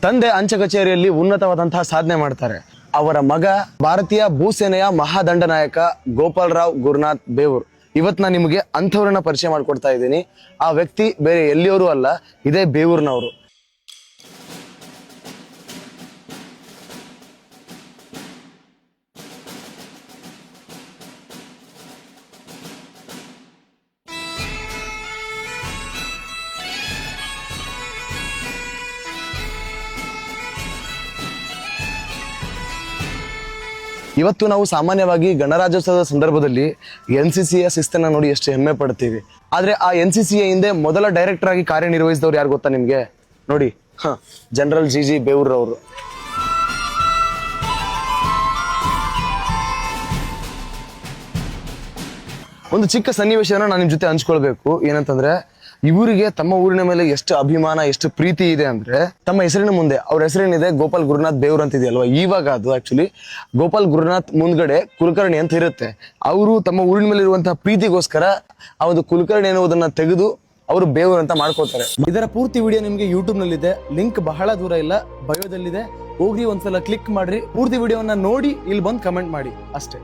ತಂದೆ ಅಂಚೆ ಕಚೇರಿಯಲ್ಲಿ ಉನ್ನತವಾದಂತಹ ಸಾಧನೆ ಮಾಡ್ತಾರೆ. ಅವರ ಮಗ ಭಾರತೀಯ ಭೂಸೇನೆಯ ಮಹಾದಂಡನಾಯಕ ಗೋಪಾಲರಾವ್ ಗುರುನಾಥ್ ಬೇವೂರ್. ಇವತ್ತು ನಾನು ನಿಮಗೆ ಅಂಥವ್ರನ್ನ ಪರಿಚಯ ಮಾಡಿಕೊಡ್ತಾ ಇದ್ದೀನಿ. ಆ ವ್ಯಕ್ತಿ ಬೇರೆ ಎಲ್ಲಿಯವರು ಅಲ್ಲ, ಇದೇ ಬೇವೂರ್ನವರು. ಇವತ್ತು ನಾವು ಸಾಮಾನ್ಯವಾಗಿ ಗಣರಾಜ್ಯೋತ್ಸವದ ಸಂದರ್ಭದಲ್ಲಿ NCCಯ ಶಿಸ್ತನ್ನ ನೋಡಿ ಎಷ್ಟು ಹೆಮ್ಮೆ ಪಡ್ತೀವಿ. ಆದ್ರೆ ಆ NCCಯ ಹಿಂದೆ ಮೊದಲ ಡೈರೆಕ್ಟರ್ ಆಗಿ ಕಾರ್ಯನಿರ್ವಹಿಸಿದವ್ರು ಯಾರು ಗೊತ್ತಾ ನಿಮ್ಗೆ? ನೋಡಿ, ಜನರಲ್ GG ಬೇವೂರ್ ಅವರು. ಒಂದು ಚಿಕ್ಕ ಸನ್ನಿವೇಶನ ನಾನು ನಿಮ್ ಜೊತೆ ಹಂಚ್ಕೊಳ್ಬೇಕು. ಏನಂತಂದ್ರೆ, ಇವರಿಗೆ ತಮ್ಮ ಊರಿನ ಮೇಲೆ ಎಷ್ಟು ಅಭಿಮಾನ, ಎಷ್ಟು ಪ್ರೀತಿ ಇದೆ ಅಂದ್ರೆ, ತಮ್ಮ ಹೆಸರಿನ ಮುಂದೆ ಅವ್ರ ಹೆಸರೇನಿದೆ ಗೋಪಾಲ್ ಗುರುನಾಥ್ ಬೇವೂರ್ ಅಂತ ಇದೆಯಲ್ವಾ, ಇವಾಗ ಅದು ಆಕ್ಚುಲಿ ಗೋಪಾಲ್ ಗುರುನಾಥ್ ಮುಂದ್ಗಡೆ ಕುಲಕರ್ಣಿ ಅಂತ ಇರುತ್ತೆ. ಅವರು ತಮ್ಮ ಊರಿನ ಮೇಲೆ ಇರುವಂತಹ ಪ್ರೀತಿಗೋಸ್ಕರ ಆ ಒಂದು ಕುಲಕರ್ಣಿ ಎನ್ನುವುದನ್ನ ತೆಗೆದು ಅವರು ಬೇವೂರ್ ಅಂತ ಮಾಡ್ಕೋತಾರೆ. ಇದರ ಪೂರ್ತಿ ವಿಡಿಯೋ ನಿಮ್ಗೆ ಯೂಟ್ಯೂಬ್ ನಲ್ಲಿದೆ, ಲಿಂಕ್ ಬಹಳ ದೂರ ಇಲ್ಲ, ಬಯೋದಲ್ಲಿದೆ. ಹೋಗಿ ಒಂದ್ಸಲ ಕ್ಲಿಕ್ ಮಾಡ್ರಿ, ಪೂರ್ತಿ ವಿಡಿಯೋವನ್ನ ನೋಡಿ ಇಲ್ಲಿ ಬಂದು ಕಮೆಂಟ್ ಮಾಡಿ ಅಷ್ಟೇ.